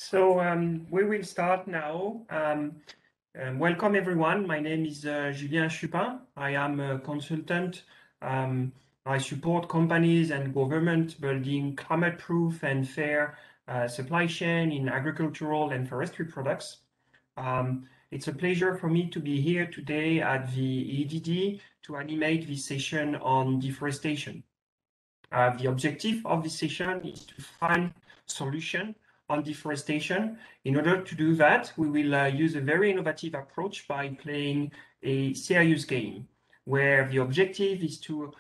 So we will start now. Welcome everyone. My name is Julien CHUPIN. I am a consultant. I support companies and government building climate-proof and fair supply chain in agricultural and forestry products. It's a pleasure for me to be here today at the EDD to animate this session on deforestation. The objective of this session is to find solution on deforestation. In order to do that, we will use a very innovative approach by playing a serious game, where the objective is to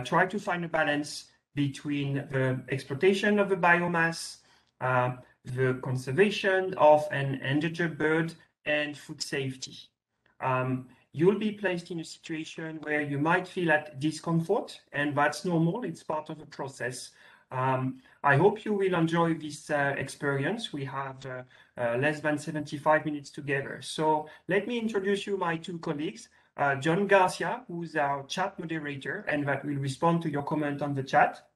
try to find a balance between the exploitation of the biomass, the conservation of an endangered bird, and food safety. You'll be placed in a situation where you might feel at discomfort, and that's normal. It's part of the process. I hope you will enjoy this experience. We have less than 75 minutes together. So let me introduce you my two colleagues, John GARCIA, who's our chat moderator, and that will respond to your comment on the chat.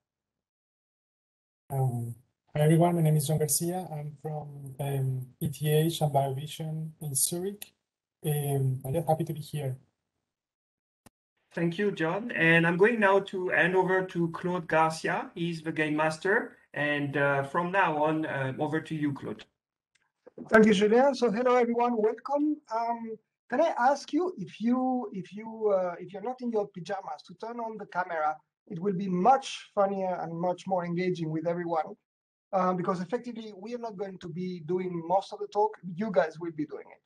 Hi everyone, my name is John GARCIA. I'm from ETH and Biovision in Zurich. I'm just happy to be here. Thank you, John. And I'm going now to hand over to Claude GARCIA. He's the game master. And from now on, over to you, Claude. Thank you, Julien. So hello, everyone. Welcome. Can I ask you if you're not in your pajamas to turn on the camera? It will be much funnier and much more engaging with everyone. Because effectively, we are not going to be doing most of the talk. You guys will be doing it.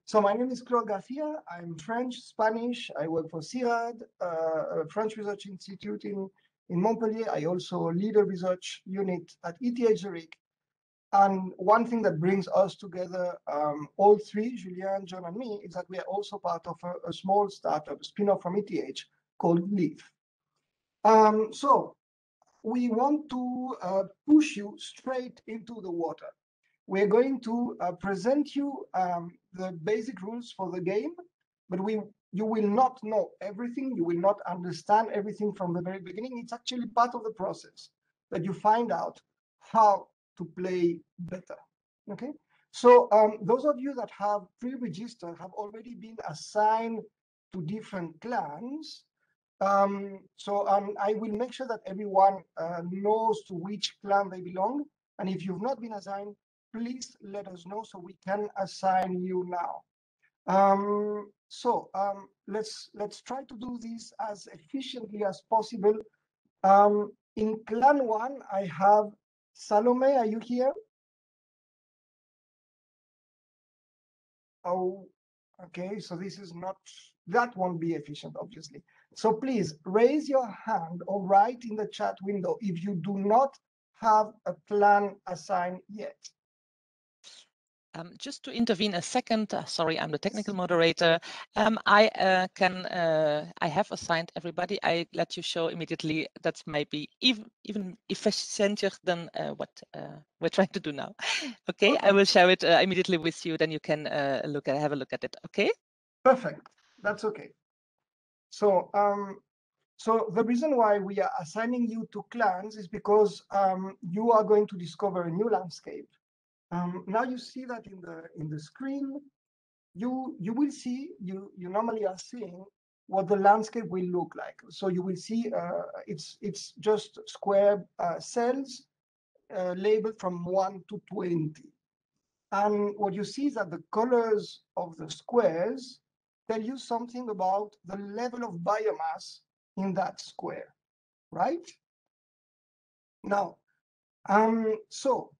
So my name is Claude GARCIA. I'm French, Spanish. I work for CIRAD, a French research institute in Montpellier. I also lead a research unit at ETH Zurich. And one thing that brings us together, all three, Julien, John, and me, is that we are also part of a small startup, a spin-off from ETH called Leaf. So we want to push you straight into the water. We're going to present you the basic rules for the game, but you will not know everything. You will not understand everything from the very beginning. It's actually part of the process that you find out how to play better. Okay. So those of you that have pre-registered have already been assigned to different clans. I will make sure that everyone knows to which clan they belong. And if you've not been assigned, please let us know so we can assign you now. Let's try to do this as efficiently as possible. In clan 1, I have Salome. Are you here? Oh, okay. So this is not, that won't be efficient, obviously. So please raise your hand or write in the chat window if you do not have a clan assigned yet. Just to intervene a second, sorry, I'm the technical moderator. I have assigned everybody. I let you show immediately. That's maybe even efficienter than what we're trying to do now. Okay, I will share it immediately with you. Then you can have a look at it. Okay. Perfect. That's okay. So so the reason why we are assigning you to clans is because you are going to discover a new landscape. Now you see that in the screen, you will see, you normally are seeing what the landscape will look like. So you will see it's just square cells labeled from 1 to 20. And what you see is that the colors of the squares tell you something about the level of biomass in that square, right? Now, so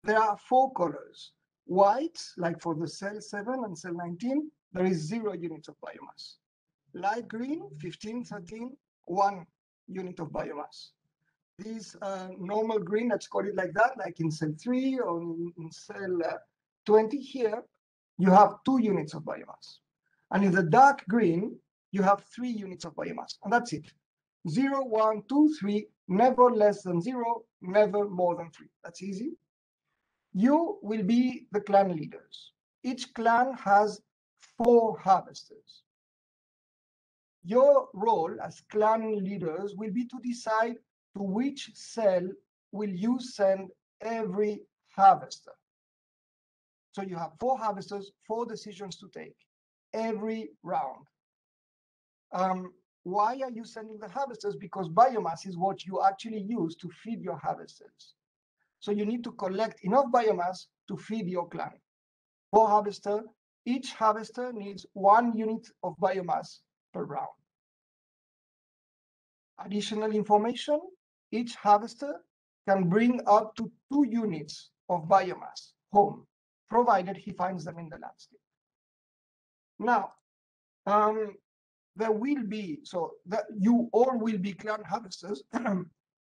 there are 4 colors. White, like for the cell 7 and cell 19, there is 0 units of biomass. Light green, 15, 13, 1 unit of biomass. These normal green, let's call it like that, like in cell 3 or in cell 20 here, you have 2 units of biomass. And in the dark green, you have 3 units of biomass. And that's it. 0, 1, 2, 3, never less than 0, never more than 3. That's easy. You will be the clan leaders. Each clan has 4 harvesters. Your role as clan leaders will be to decide to which cell will you send every harvester. So you have 4 harvesters, 4 decisions to take every round. Why are you sending the harvesters? Because biomass is what you actually use to feed your harvesters. So you need to collect enough biomass to feed your clan. 4 harvesters, each harvester needs 1 unit of biomass per round. Additional information, each harvester can bring up to 2 units of biomass home, provided he finds them in the landscape. Now, there will be, so that you all will be clan harvesters,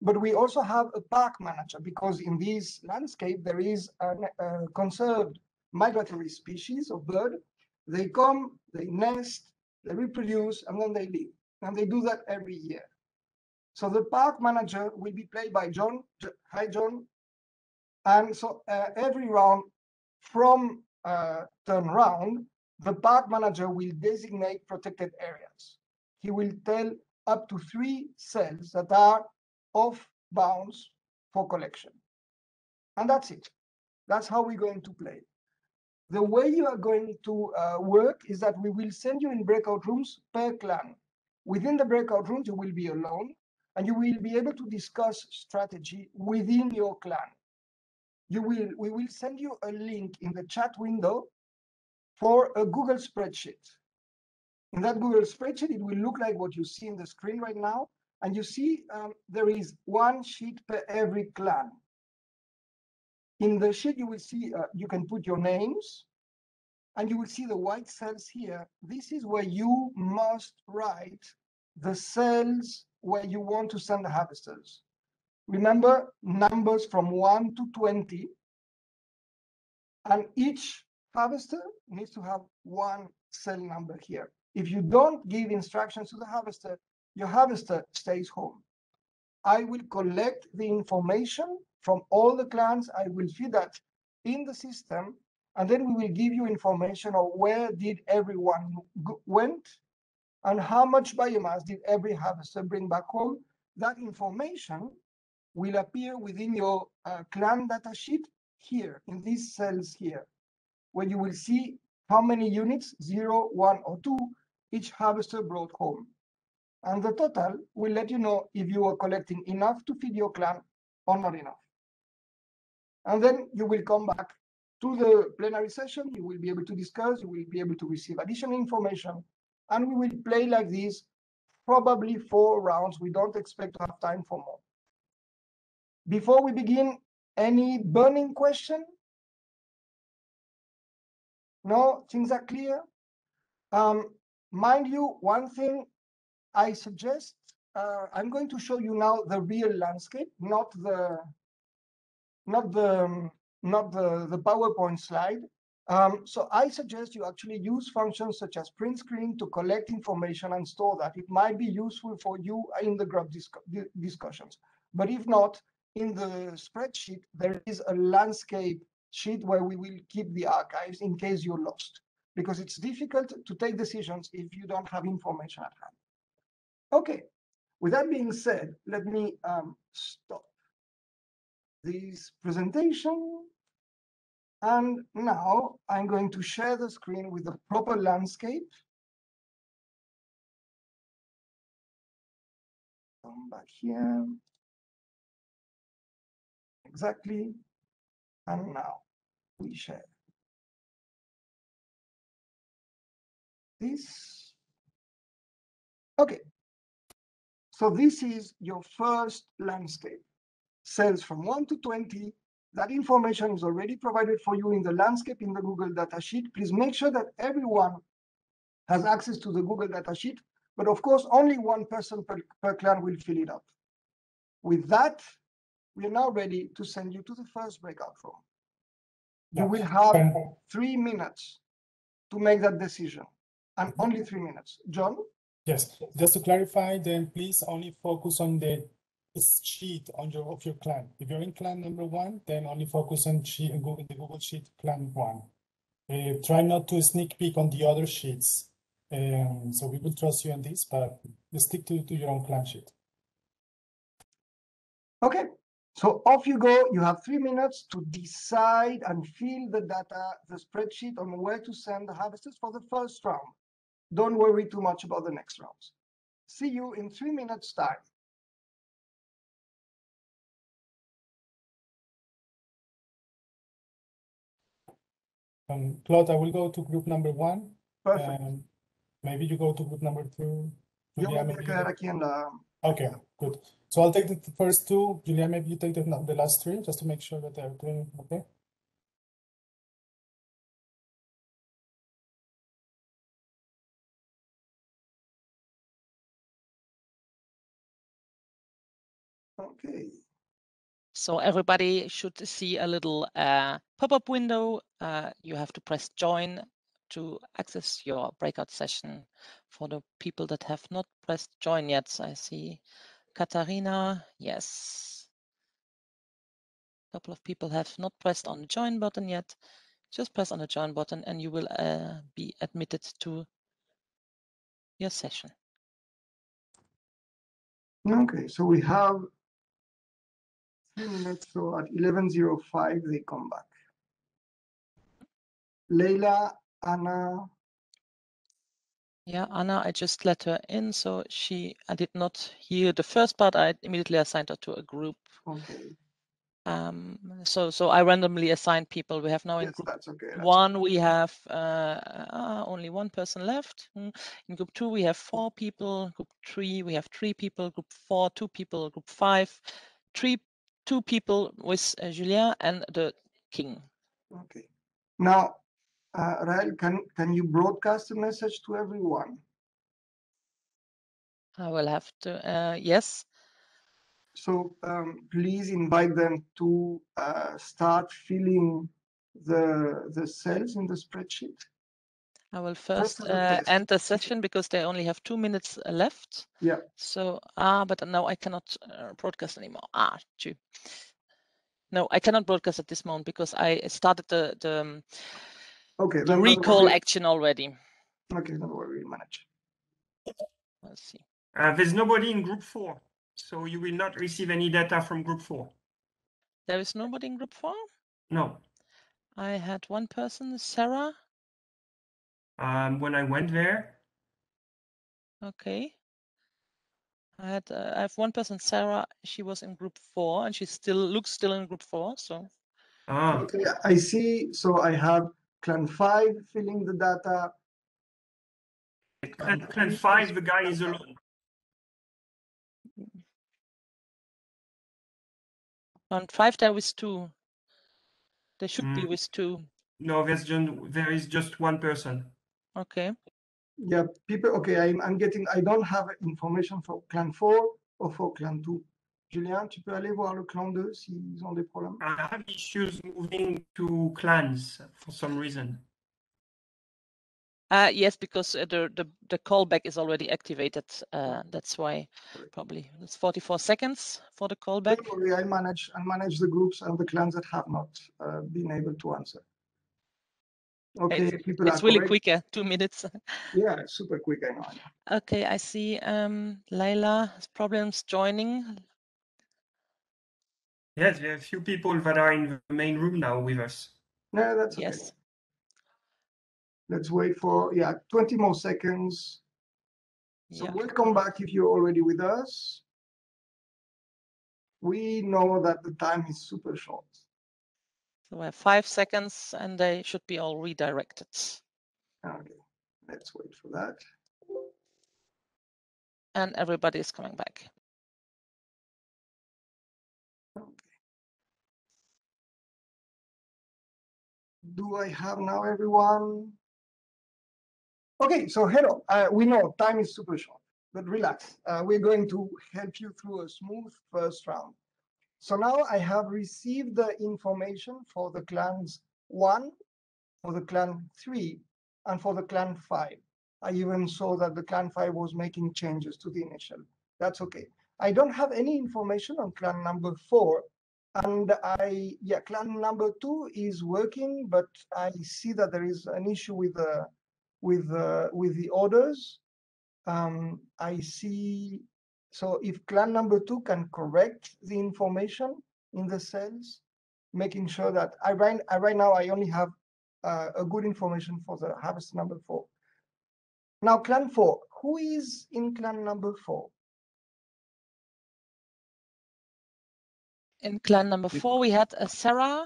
but we also have a park manager, because in this landscape there is a conserved migratory species of bird. They come, they nest, they reproduce, and then they leave. And they do that every year. So the park manager will be played by John. Hi, John. And so every round from turn round, the park manager will designate protected areas. He will tell up to 3 cells that are off bounds for collection. And that's it. That's how we're going to play. The way you are going to work is that we will send you in breakout rooms per clan. Within the breakout rooms, you will be alone, and you will be able to discuss strategy within your clan. We will send you a link in the chat window for a Google spreadsheet. In that Google spreadsheet, it will look like what you see in the screen right now. And you see there is 1 sheet per every clan. In the sheet, you will see, you can put your names, and you will see the white cells here. This is where you must write the cells where you want to send the harvesters. Remember, numbers from 1 to 20, and each harvester needs to have 1 cell number here. If you don't give instructions to the harvester, your harvester stays home. I will collect the information from all the clans. I will feed that in the system, and then we will give you information of where did everyone went and how much biomass did every harvester bring back home. That information will appear within your clan data sheet here, in these cells here, where you will see how many units, 0, 1, or 2, each harvester brought home. And the total will let you know if you are collecting enough to feed your clan or not enough. And then you will come back to the plenary session, you will be able to discuss, you will be able to receive additional information, and we will play like this, probably 4 rounds. We don't expect to have time for more. Before we begin, any burning question? No, things are clear. Mind you, one thing I suggest, I'm going to show you now the real landscape, not the PowerPoint slide. So I suggest you actually use functions such as print screen to collect information and store that. It might be useful for you in the group discussions. But if not, in the spreadsheet, there is a landscape sheet where we will keep the archives in case you're lost, because it's difficult to take decisions if you don't have information at hand. Okay, with that being said, let me stop this presentation. And now I'm going to share the screen with the proper landscape. Come back here. Exactly. And now we share this. Okay. So this is your first landscape. Cells from 1 to 20. That information is already provided for you in the landscape in the Google datasheet. Please make sure that everyone has access to the Google datasheet, but of course, only 1 person per clan will fill it up. With that, we are now ready to send you to the first breakout room. You will have 3 minutes to make that decision, and only 3 minutes. John? Yes, just to clarify, then please only focus on the sheet of your clan. If you're in clan number 1, then only focus on the Google sheet clan 1. Try not to sneak peek on the other sheets. So we will trust you on this, but stick to your own clan sheet. Okay, So off you go. You have 3 minutes to decide and fill the data, the spreadsheet on where to send the harvesters for the first round. Don't worry too much about the next rounds. See you in 3 minutes time. Claude, I will go to group number 1. Perfect. Maybe you go to group number 2. Yo Julia, me voy a maybe quedar aquí en la... Okay, good. So I'll take the first 2. Julia, maybe you take the last 3, just to make sure that they're doing okay. Okay. So everybody should see a little pop-up window. You have to press join to access your breakout session. For the people that have not pressed join yet, so I see Katharina, yes. A couple of people have not pressed on the join button yet. Just press on the join button and you will be admitted to your session. Okay, so we have 3 minutes, so at 11:05 they come back. Leila, Anna. Yeah, Anna, I just let her in, so I did not hear the first part. I immediately assigned her to a group. Okay. So I randomly assigned people. We have now in Yes, group that's okay. 1 we have only 1 person left. In group 2 we have 4 people. Group 3 we have 3 people. Group 4 2 people. Group 5 2 people with Julien and the king. Okay. Now, Rael, can you broadcast a message to everyone? I will have to, yes. So please invite them to start filling the cells in the spreadsheet. I will Just first as a test. end the session because they only have 2 minutes left. Yeah. So, but now I cannot broadcast anymore. No, I cannot broadcast at this moment because I started the recall action already. Okay, don't worry, we'll manage. Let's see. There's nobody in group 4, so you will not receive any data from group 4. There is nobody in group 4? No. I had one person, Sarah. When I went there. Okay. I have one person, Sarah. She was in group 4 and she looks in group 4. So. Okay, I see. So I have clan 5 filling the data. Clan 5, the guy is alone. On 5 there is 2. There should be with 2. No, there is just 1 person. Okay. Yeah, people. Okay, I'm getting. I don't have information for clan 4 or for clan 2. Julien, tu peux aller voir le clan 2 s'ils ont des problèmes. I have issues moving to clans for some reason. Yes, because the callback is already activated. That's why probably it's 44 seconds for the callback. Don't worry, I manage the groups and the clans that have not been able to answer. Okay, people it's really quick, 2 minutes. Yeah, super quick, I know. Okay, I see Leila has problems joining. Yes, there are a few people that are in the main room now with us. No, that's okay. Yes. Let's wait for 20 more seconds. So welcome back if you're already with us. We know that the time is super short. So we have 5 seconds and they should be all redirected. Okay, let's wait for that. And everybody is coming back. Okay. Do I have now everyone? Okay, so hello. We know time is super short, but relax. We're going to help you through a smooth first round. So now I have received the information for the clans 1, for the clan 3, and for the clan 5. I even saw that the clan 5 was making changes to the initial. That's okay. I don't have any information on clan number 4. And clan number 2 is working, but I see that there is an issue with the orders. I see. So if clan number 2 can correct the information, in the cells, making sure that right now I only have a good information for the harvest number 4. Now, clan 4, who is in clan number 4? In clan number 4, we had Sarah.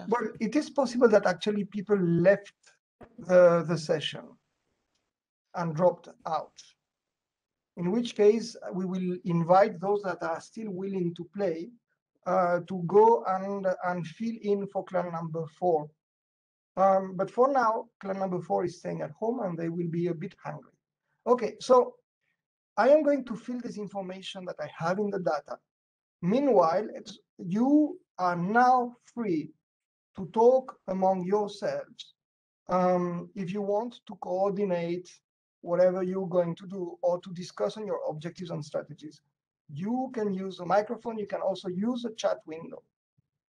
Well, it is possible that actually people left the session and dropped out. In which case, we will invite those that are still willing to play to go and fill in for clan number 4. But for now, clan number 4 is staying at home and they will be a bit hungry. Okay, so I am going to fill this information that I have in the data. Meanwhile, you are now free to talk among yourselves if you want to coordinate whatever you're going to do or to discuss on your objectives and strategies. You can use a microphone. You can also use a chat window.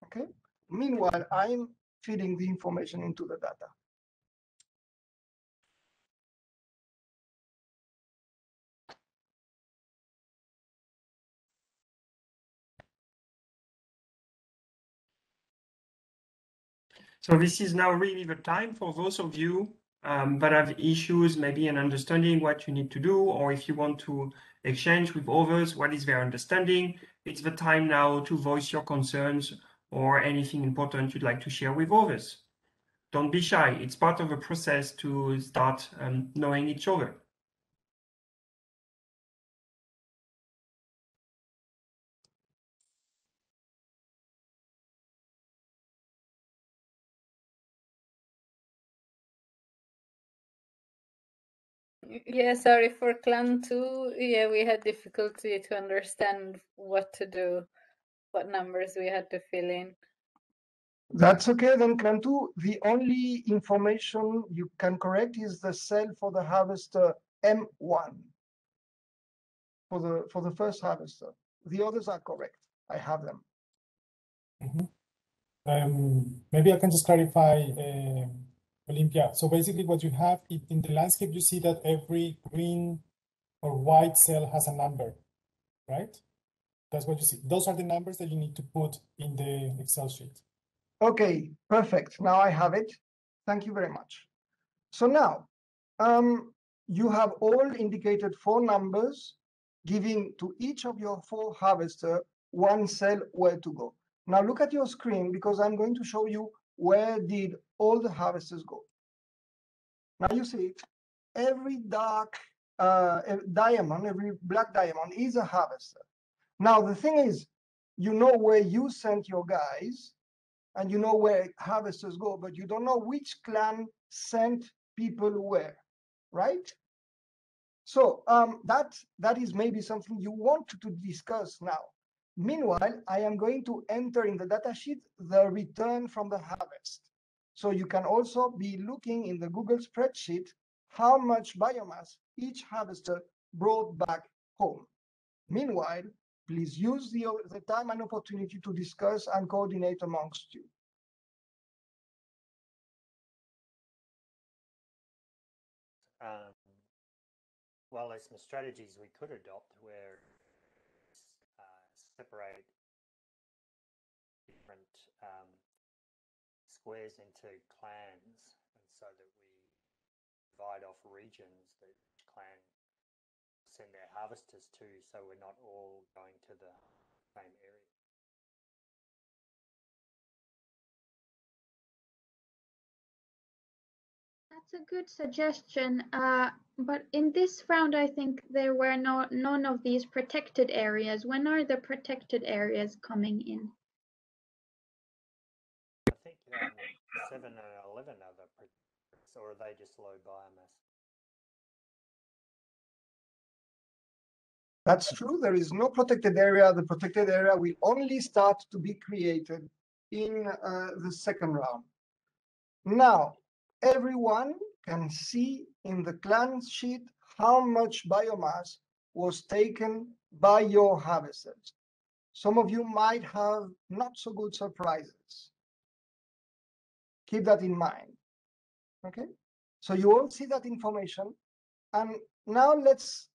Okay. Meanwhile, I'm feeding the information into the data. So this is now really the time for those of you that have issues, maybe in understanding what you need to do, or if you want to exchange with others, what is their understanding. It's the time now to voice your concerns or anything important you'd like to share with others. Don't be shy. It's part of the process to start knowing each other. Yeah, sorry, for clan 2, yeah, we had difficulty to understand what to do, what numbers we had to fill in. That's okay then, clan 2. The only information you can correct is the cell for the harvester M1 for the first harvester. The others are correct. I have them. Maybe I can just clarify, Olympia. So basically what you have in the landscape, you see that every green or white cell has a number, right? That's what you see. Those are the numbers that you need to put in the Excel sheet. Okay, perfect. Now I have it. Thank you very much. So now, you have all indicated 4 numbers, giving to each of your 4 harvesters 1 cell where to go. Now look at your screen because I'm going to show you where did all the harvesters go. Now you see every dark diamond, every black diamond is a harvester. Now the thing is, you know where you sent your guys and you know where harvesters go, but you don't know which clan sent people where, right? So that is maybe something you want to discuss now. Meanwhile, I am going to enter in the datasheet the return from the harvest. So you can also be looking in the Google spreadsheet how much biomass each harvester brought back home. Meanwhile, please use the time and opportunity to discuss and coordinate amongst you. Well, there's some strategies we could adopt where separate different squares into clans, and so that we divide off regions that each clan send their harvesters to, so we're not all going to the same area. That's a good suggestion, but in this round, I think there were none of these protected areas. When are the protected areas coming in? I think 7 and 11 are the protected, or are they just low biomass? That's true. There is no protected area. The protected area will only start to be created in the second round. Now, everyone can see in the clan sheet how much biomass was taken by your harvesters. Some of you might have not so good surprises. Keep that in mind. Okay? So you all see that information. And now let's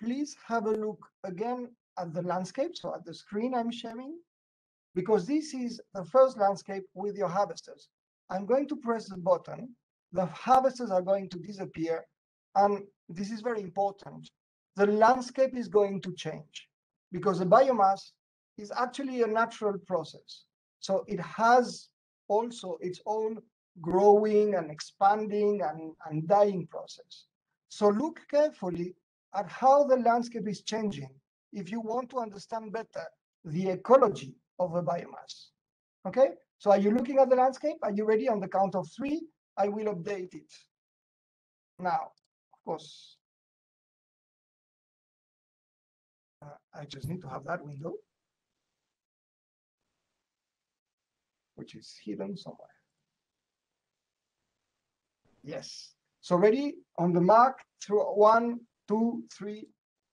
please have a look again at the landscape, so at the screen I'm sharing, because this is the first landscape with your harvesters. I'm going to press the button, the harvesters are going to disappear, and this is very important. The landscape is going to change because the biomass is actually a natural process. So it has also its own growing and expanding and dying process. So look carefully at how the landscape is changing if you want to understand better the ecology of the biomass. Okay, so are you looking at the landscape? Are you ready? On the count of 3, I will update it. Now, of course, I just need to have that window, which is hidden somewhere. Yes. So ready? On the mark, through 1, 2, 3.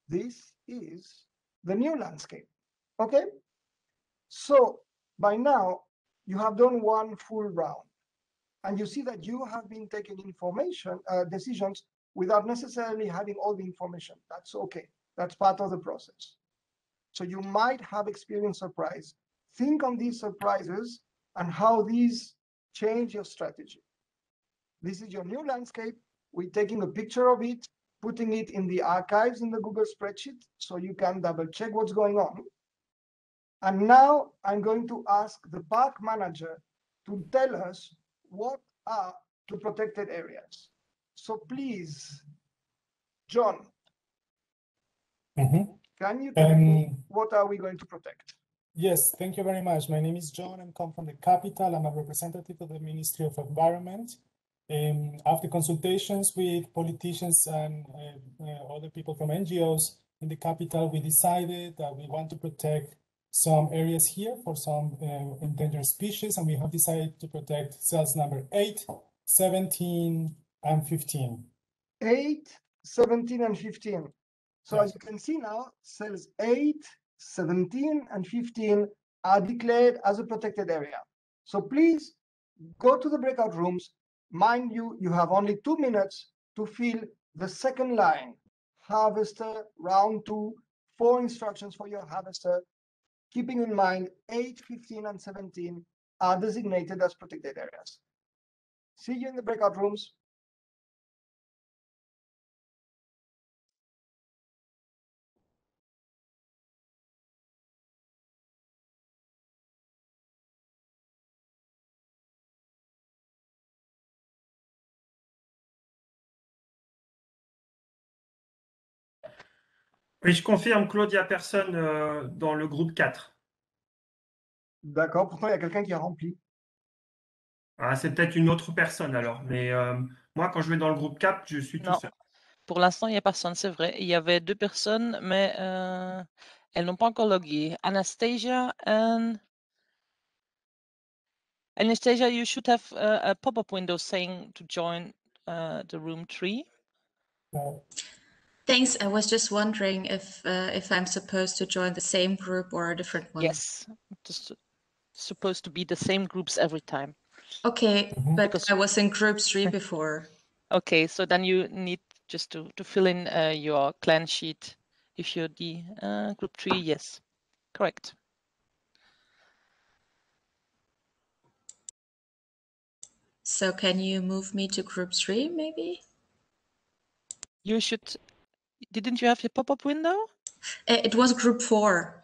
This is the new landscape. Okay? So by now, you have done one full round. And you see that you have been taking decisions without necessarily having all the information. That's okay. That's part of the process. So you might have experienced surprise. Think on these surprises and how these change your strategy. This is your new landscape. We're taking a picture of it, putting it in the archives in the Google spreadsheet so you can double check what's going on. And now I'm going to ask the park manager to tell us what are the protected areas. So please, John, can you tell me what are we going to protect? Yes, thank you very much. My name is John. I come from the capital. I'm a representative of the Ministry of Environment. After consultations with politicians and other people from NGOs in the capital, we decided that we want to protect some areas here for some endangered species, and we have decided to protect cells number 8, 17, and 15. 8, 17, and 15. So Yeah. as you can see now, cells 8, 17, and 15 are declared as a protected area. So please go to the breakout rooms. Mind you, you have only 2 minutes to fill the second line. Harvester, round 2, 4 instructions for your harvester. Keeping in mind 8, 15, and 17 are designated as protected areas. See you in the breakout rooms. Oui, je confirme, Claude, il n'y a personne dans le groupe 4. D'accord, pourtant il y a quelqu'un qui a rempli. Ah, c'est peut-être une autre personne alors, mais moi, quand je vais dans le groupe 4, je suis tout Non. seul. Pour l'instant, il n'y a personne, c'est vrai. Il y avait 2 personnes, mais elles n'ont pas encore logué. Anastasia and Anastasia, you should have a pop-up window saying to join the room 3. Thanks. I was just wondering if I'm supposed to join the same group or a different one. Yes, just supposed to be the same groups every time. Okay, but Because- I was in group 3 before. Okay, so then you need just to fill in your clan sheet. If you're the group 3, yes, correct. So can you move me to group 3 maybe? You should. Didn't you have your pop-up window? It was group 4.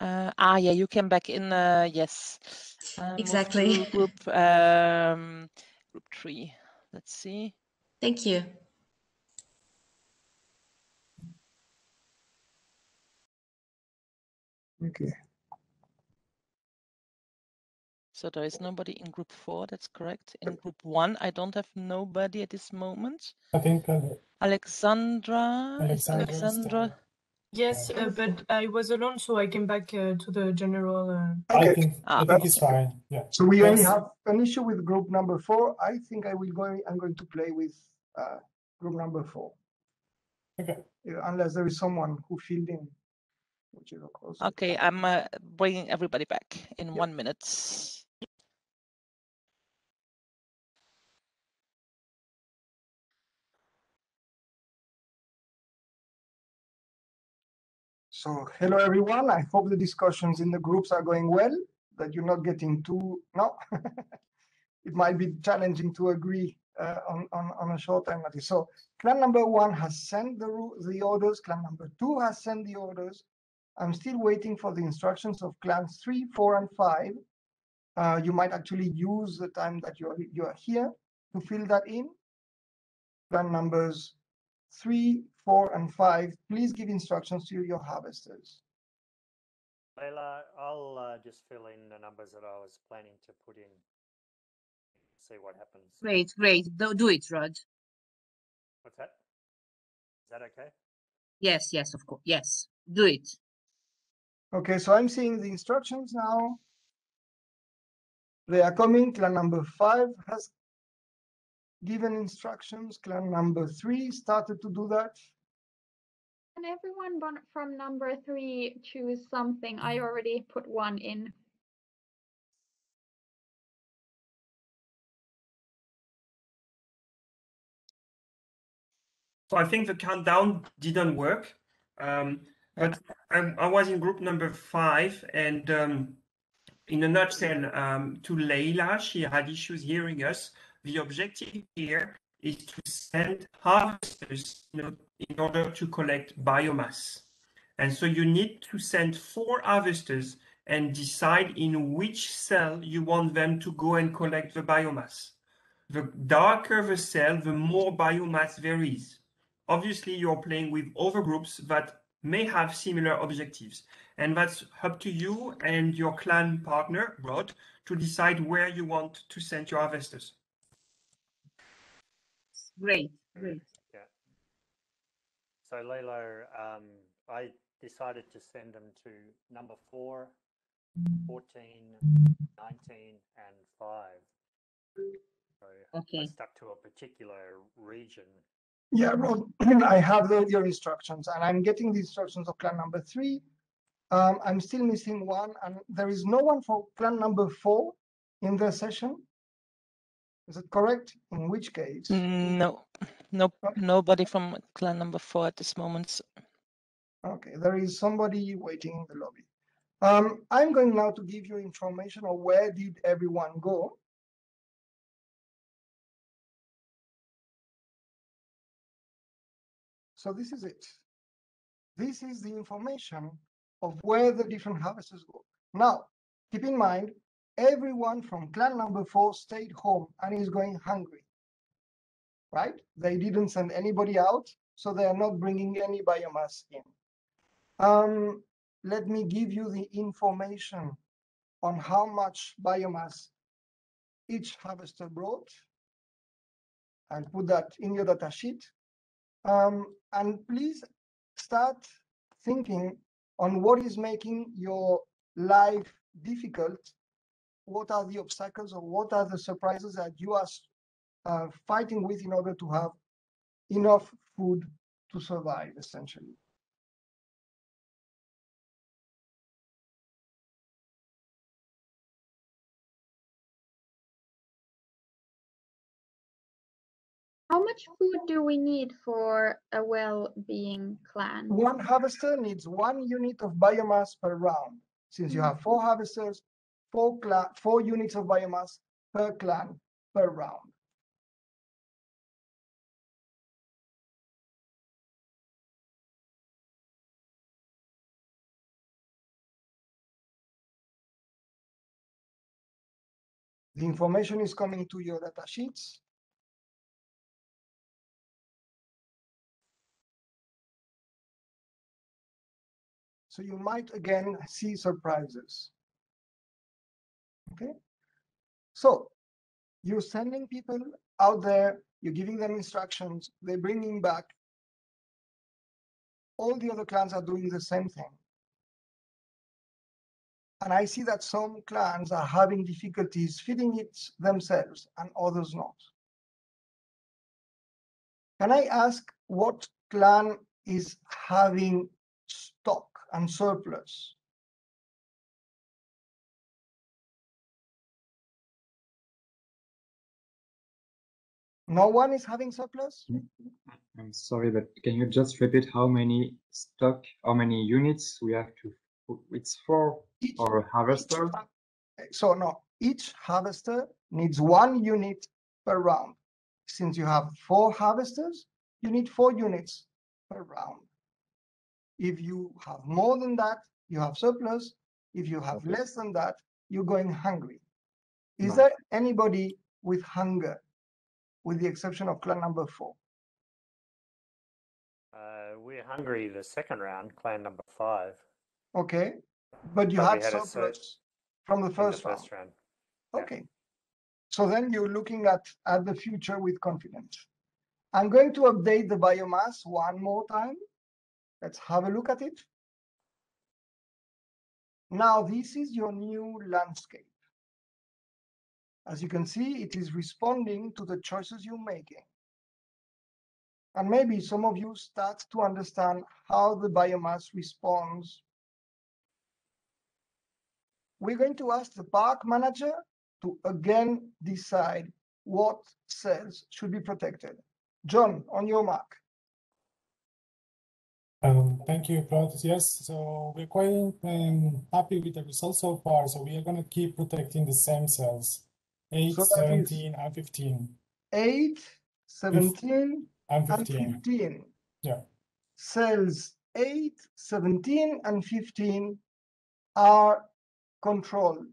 Yeah, you came back in. Yes, move Exactly. to group 3. Let's see. Thank you. Okay. So there is nobody in group 4. That's correct. In group 1, I don't have nobody at this moment. I think Alexandra. Is Alexandra is Alexandra? Yes, but I was alone, so I came back to the general. I Okay. think it's fine. Yeah. So we only Thanks. have an issue with group number 4. I think I'm going to play with group number 4. Okay. Unless there is someone who filled in, which is of course. Okay, I'm bringing everybody back in 1 minute. So hello everyone. I hope the discussions in the groups are going well, that you're not getting too, no, it might be challenging to agree on a short time notice. So clan number 1 has sent the orders, clan number 2 has sent the orders. I'm still waiting for the instructions of clans 3, 4, and 5. You might actually use the time that you're here to fill that in. Clan numbers 3, 4, and 5, please give instructions to your harvesters. Leila, I'll just fill in the numbers that I was planning to put in. See what happens. Great, great. Do it, Rod. What's that? Is that okay? Yes, yes, of course. Yes, do it. Okay, so I'm seeing the instructions now. They are coming. Clan number 5 has given instructions. Clan number 3 started to do that. Can everyone from number 3 choose something? I already put one in. So I think the countdown didn't work, but I was in group number 5, and in a nutshell, to Leila, she had issues hearing us. The objective here is to send harvesters in order to collect biomass. And so you need to send 4 harvesters and decide in which cell you want them to go and collect the biomass. The darker the cell, the more biomass there is. Obviously, you're playing with other groups that may have similar objectives. And that's up to you and your clan partner, Rod, to decide where you want to send your harvesters. Great, great. Yeah. So Leila, I decided to send them to number 4, 14, 19, and 5. So Okay. I stuck to a particular region. Yeah, Rod, I have your instructions, and I'm getting the instructions of clan number 3. I'm still missing one, and there is no one for clan number 4 in the session. Is it correct? In which case? No, nobody from clan number 4 at this moment. Okay, there is somebody waiting in the lobby. I'm going now to give you information of where did everyone go. So this is it. This is the information of where the different harvesters go. Now, keep in mind, everyone from clan number 4 stayed home and is going hungry, right? They didn't send anybody out, so they are not bringing any biomass in. Let me give you the information on how much biomass each harvester brought. I'll put that in your data sheet. And please start thinking on what is making your life difficult. What are the obstacles or what are the surprises that you are fighting with in order to have enough food to survive, essentially. How much food do we need for a well-being clan? One harvester needs 1 unit of biomass per round. Since you have 4 harvesters, 4 units of biomass per clan per round. The information is coming to your data sheets. So you might again see surprises. Okay. So you're sending people out there, you're giving them instructions, they're bringing back. All the other clans are doing the same thing. And I see that some clans are having difficulties feeding it themselves and others not. Can I ask what clan is having stock and surplus? No one is having surplus? I'm sorry, but can you just repeat how many units we have to, it's for our harvester? So no, each harvester needs 1 unit per round. Since you have 4 harvesters, you need 4 units per round. If you have more than that, you have surplus. If you have less than that, you're going hungry. Is there anybody with hunger, with the exception of clan number 4? We're hungry the second round, clan number 5. Okay, but you But we had had a surplus from the in the first first round. round. Yeah. Okay, so then you're looking at the future with confidence. I'm going to update the biomass one more time. Let's have a look at it. Now, this is your new landscape. As you can see, it is responding to the choices you're making. And maybe some of you start to understand how the biomass responds. We're going to ask the park manager to again decide what cells should be protected. John, on your mark. Thank you, Claude. Yes, so we're quite happy with the results so far. So we are going to keep protecting the same cells, 8, So that is 17, and 15. 8, 17, And and 15. 15. Yeah. Cells 8, 17, and 15 are controlled.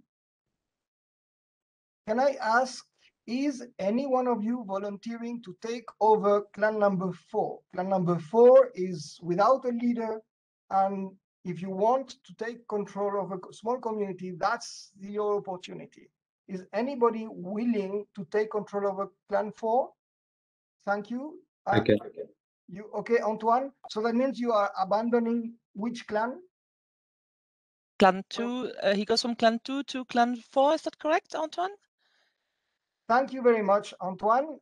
Can I ask, is any one of you volunteering to take over clan number 4? Clan number 4 is without a leader, and if you want to take control of a small community, that's your opportunity. Is anybody willing to take control of a clan 4? Thank you. Okay. You okay, Antoine? So that means you are abandoning which clan? Clan 2, he goes from clan 2 to clan 4, is that correct, Antoine? Thank you very much, Antoine.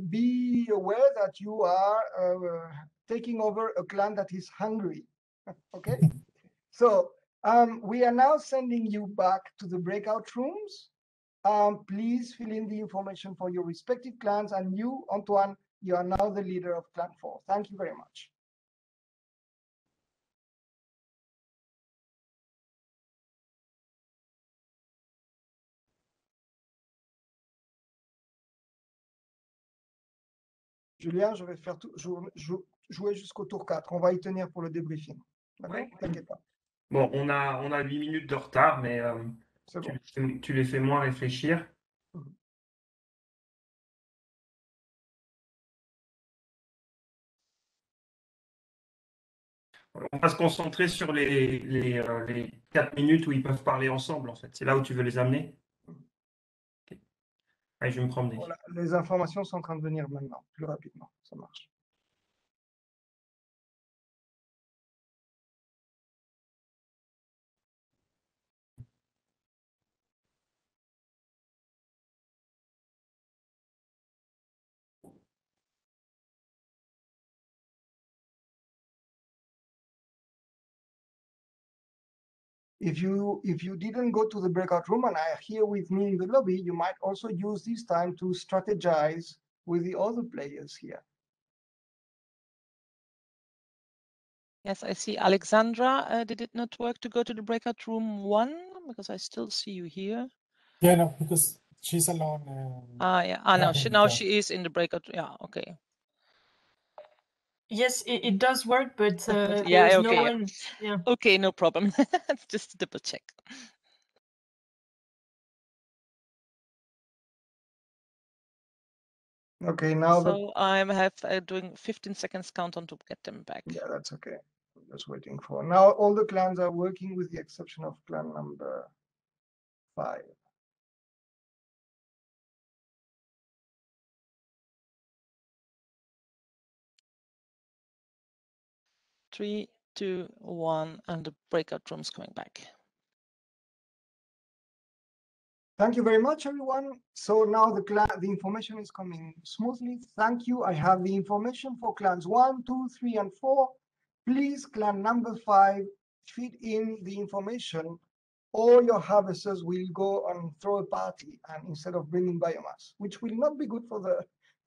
Be aware that you are taking over a clan that is hungry. Okay? So we are now sending you back to the breakout rooms. Please fill in the information for your respective clans, and you, Antoine, you are now the leader of clan 4. Thank you very much. Julien, je vais faire tout, jouer jusqu'au tour 4. On va y tenir pour le débriefing. D'accord? Ouais. T'inquiète pas. Bon, on a 8 minutes de retard, mais C'est bon. tu les fais moins réfléchir. On va se concentrer sur les 4 minutes où ils peuvent parler ensemble, en fait. C'est là où tu veux les amener? Okay. Allez, je vais me promener. Voilà, les informations sont en train de venir maintenant, plus rapidement. Ça marche. If you didn't go to the breakout room and are here with me in the lobby, you might also use this time to strategize with the other players here. Yes, I see Alexandra. Did it not work to go to the breakout room 1? Because I still see you here. Yeah, no, because she's alone. Yeah. No, she is in the breakout. Yeah, okay. Yes, it does work, but yeah, there's okay. no one. Yeah. Okay, no problem. Just double check. Okay, now so I'm doing 15 seconds countdown to get them back. Yeah, that's okay. I'm just waiting for now. All the clans are working with the exception of clan number 5. Three, 2, 1, and the breakout room's coming back. Thank you very much, everyone. So now the information is coming smoothly. Thank you. I have the information for clans 1, 2, 3, and 4. Please, clan number 5, feed in the information, or your harvesters will go and throw a party, and instead of bringing biomass, which will not be good for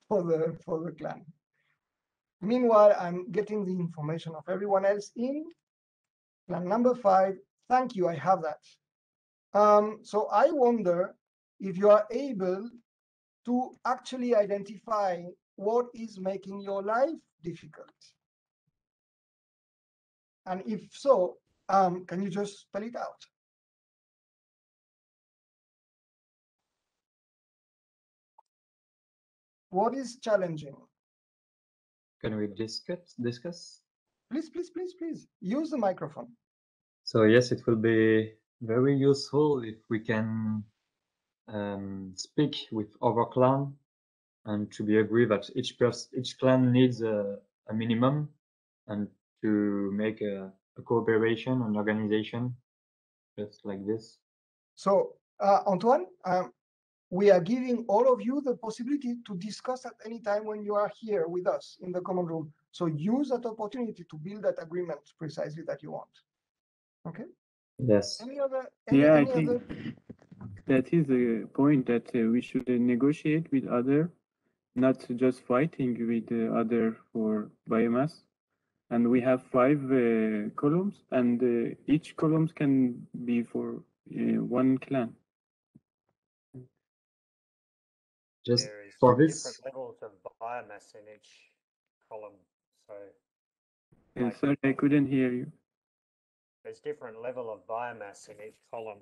for the clan. Meanwhile, I'm getting the information of everyone else in clan number 5. Thank you, I have that. So I wonder if you are able to actually identify what is making your life difficult. And if so, can you just spell it out? What is challenging? Can we discuss? Please, please, please, please use the microphone. So yes, it will be very useful if we can speak with other clan and to be agree that each clan needs a minimum, and to make a cooperation and organization just like this. So Antoine, we are giving all of you the possibility to discuss at any time when you are here with us in the common room. So use that opportunity to build that agreement precisely that you want. Okay? Yes. Any other? I think that is a point that we should negotiate with other, not just fighting with other for biomass. And we have 5 columns, and each columns can be for one clan. Just There is for this. different levels of biomass in each column. So Sorry, I couldn't hear you. there's different level of biomass in each column.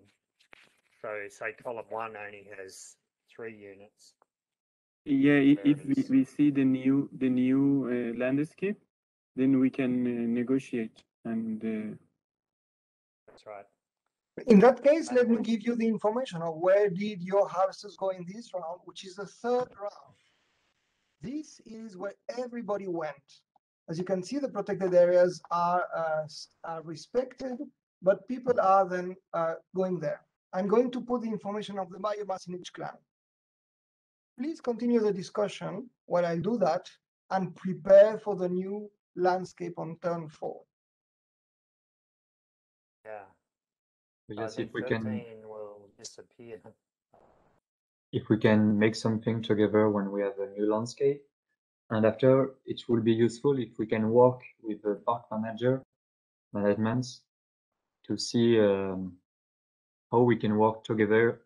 So say column 1 only has 3 units. Yeah, if we see the new landscape, then we can negotiate. And that's right. In that case, let me give you the information of where did your harvesters go in this round, which is the 3rd round. This is where everybody went. As you can see, the protected areas are respected, but people are then going there. I'm going to put the information of the biomass in each clan. Please continue the discussion while I do that and prepare for the new landscape on turn 4. Yeah. Yes, the if we 13 can, will disappear. if we can make something together when we have a new landscape, and after it will be useful if we can work with the park management to see how we can work together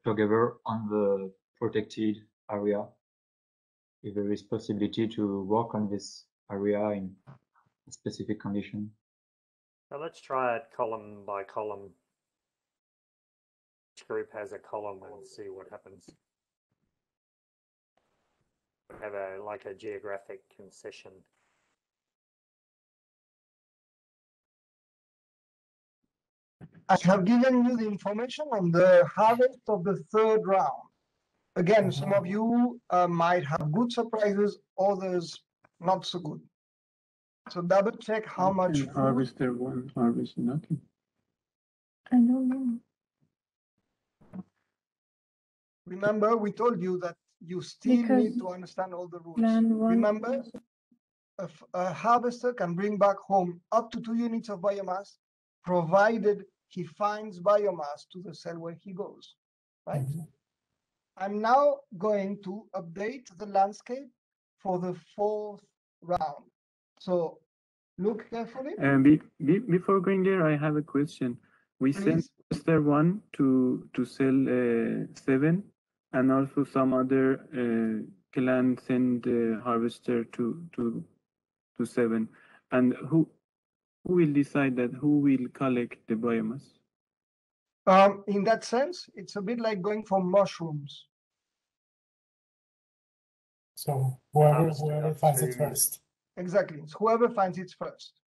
on the protected area. If there is possibility to work on this area in a specific condition. So let's try it column by column. Each group has a column and see what happens. Have like a geographic concession. I have given you the information on the harvest of the 3rd round. Again, some of you might have good surprises, others not so good. So double check how much food. harvester 1, harvest nothing. I don't know. Remember, we told you that you still need to understand all the rules. Remember, a harvester can bring back home up to 2 units of biomass, provided he finds biomass to the cell where he goes, right? I'm now going to update the landscape for the 4th round. So look carefully. Before going there, I have a question. We sent harvester 1 to sell 7, and also some other clan send harvester to 7. And who will decide that? Who will collect the biomass? In that sense, it's a bit like going for mushrooms. So whoever finds it first. Exactly. It's whoever finds it first.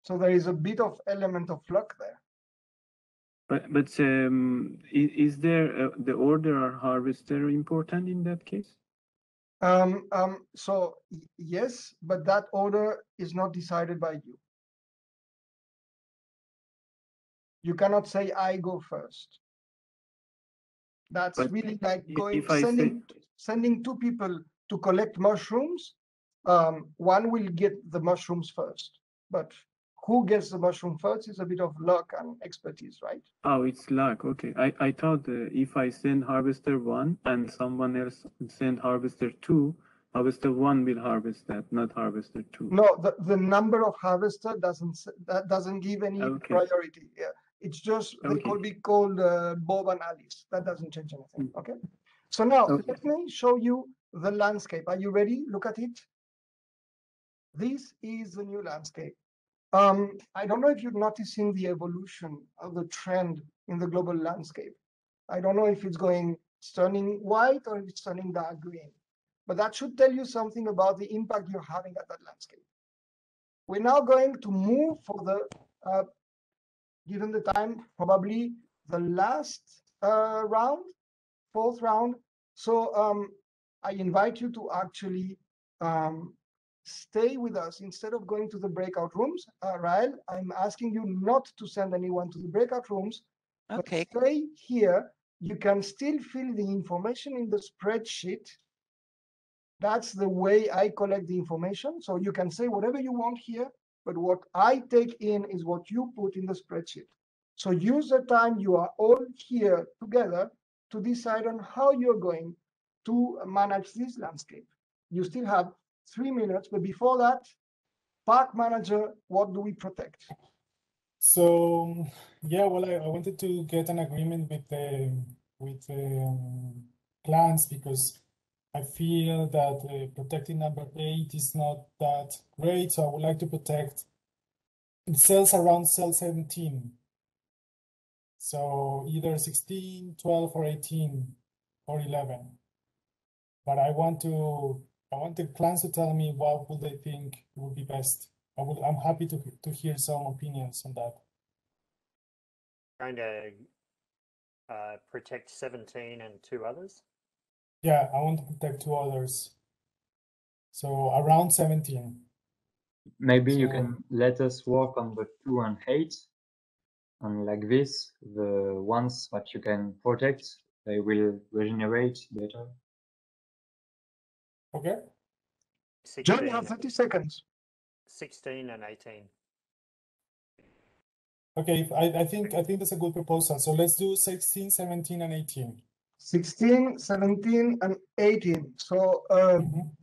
So there is a bit of element of luck there. But is there the order or harvester important in that case? So yes, but that order is not decided by you. You cannot say I go first. That's really like going sending 2 people to collect mushrooms. One will get the mushrooms first, but who gets the mushroom first is a bit of luck and expertise, right? Oh, it's luck. Okay. I thought if I send harvester 1 and someone else send harvester 2, harvester 1 will harvest that, not harvester 2. No, the number of harvester doesn't give any priority. Yeah. It's just they could be called Bob and Alice. That doesn't change anything. Okay. So now let me show you the landscape. Are you ready? Look at it. This is the new landscape. I don't know if you're noticing the evolution of the trend in the global landscape. I don't know if it's turning white or if it's turning dark green, but that should tell you something about the impact you're having at that landscape. We're now going to move for the, given the time, probably the last round, fourth round. So I invite you to actually stay with us instead of going to the breakout rooms. Rael, I'm asking you not to send anyone to the breakout rooms. Okay. But stay here. You can still fill the information in the spreadsheet. That's the way I collect the information. So you can say whatever you want here, but what I take in is what you put in the spreadsheet. So use the time you are all here together to decide on how you're going to manage this landscape. You still have 3 minutes, but before that, park manager, what do we protect? So yeah, well, I wanted to get an agreement with the clans because I feel that protecting number 8 is not that great. So I would like to protect cells around cell 17. So either 16, 12, or 18, or 11. But I want the clans to tell me what would they think would be best. I'm happy to hear some opinions on that. Going to protect 17 and 2 others? Yeah, I want to protect 2 others. So around 17. Maybe you can let us work on the 2 and 8. And like this, the ones that you can protect, they will regenerate better. Okay. John, you have 30 seconds. 16 and 18. Okay, I think that's a good proposal. So let's do 16, 17, and 18. 16, 17, and 18. So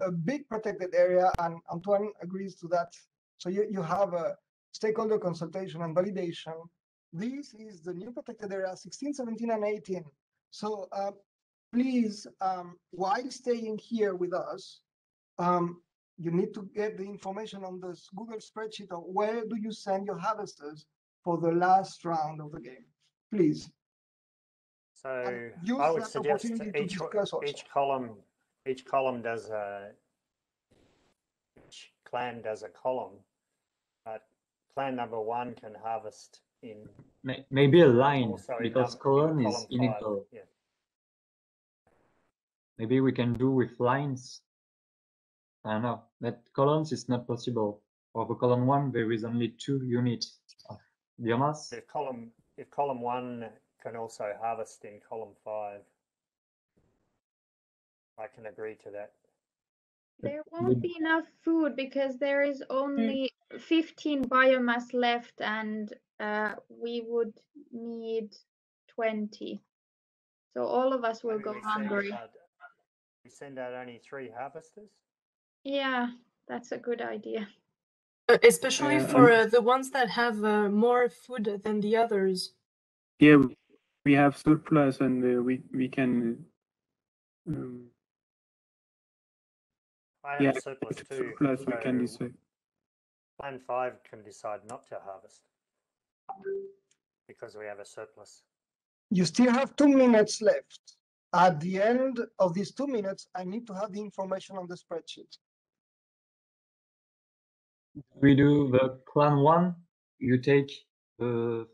a big protected area, and Antoine agrees to that. So you have a stakeholder consultation and validation. This is the new protected area, 16, 17, and 18. So please, while staying here with us, you need to get the information on this Google spreadsheet of where do you send your harvesters for the last round of the game, please. So I would suggest each column does each clan does a column, but clan number 1 can harvest in maybe a line because column is unequal. Yeah. Maybe we can do with lines. I don't know. That columns is not possible. For the column 1, there is only 2 units of biomass. If column 1 can also harvest in column 5, I can agree to that. There won't be enough food because there is only 15 biomass left, and we would need 20. So all of us will go hungry. We send out only 3 harvesters? Yeah, that's a good idea. Especially for the ones that have more food than the others. Yeah, we have surplus and we can. I have a surplus too. Surplus we can decide. Plan 5 can decide not to harvest because we have a surplus. You still have 2 minutes left. At the end of these 2 minutes, I need to have the information on the spreadsheet. We do the clan 1. You take 3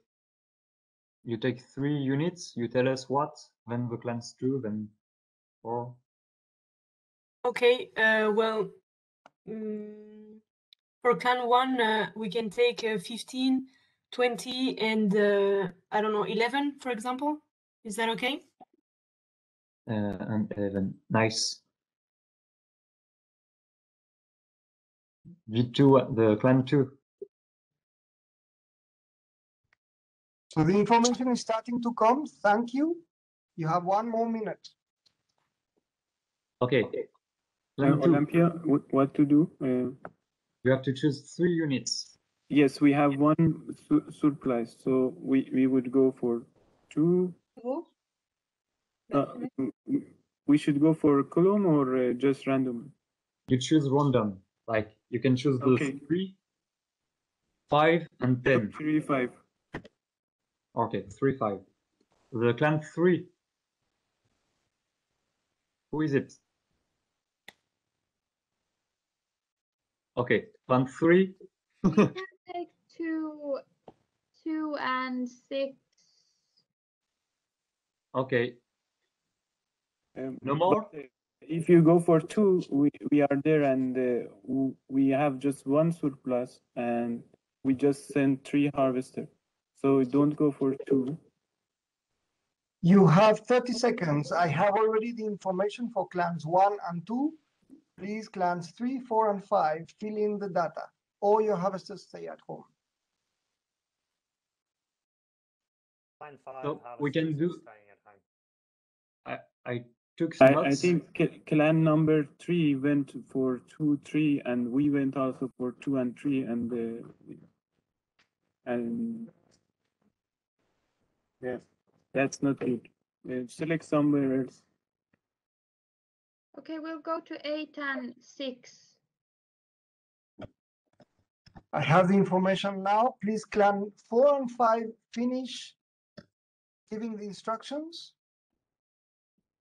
units. You tell us what. Then the clans 2. Then 4. Okay. Well, for clan 1, we can take 15, 20, and I don't know, 11, for example. Is that okay? And 11. Nice. V2, the clan 2. So the information is starting to come. Thank you. You have 1 more minute. Okay. Plan 2. Olympia, what to do? You have to choose 3 units. Yes, we have 1 surplus, so we would go for 2. We should go for column or just random? You choose random. Like you can choose those 3, 5, and 10. 3, 5. Okay, 3, 5. The clan 3. Who is it? Okay, clan 3. Take 2 and 6. Okay. No more? If you go for 2, we are there and we have just 1 surplus and we just send 3 harvester. So don't go for 2. You have 30 seconds. I have already the information for clans 1 and 2. Please, clans 3, 4, and 5, fill in the data. All your harvesters stay at home. Clan 5 So we can do. staying at home. I took some I notes. think clan number 3 went for 2, 3, and we went also for 2 and 3, and yeah, that's not good. Select somewhere else. Okay, we'll go to 8 and 6. I have the information now. Please, clan 4 and 5, finish giving the instructions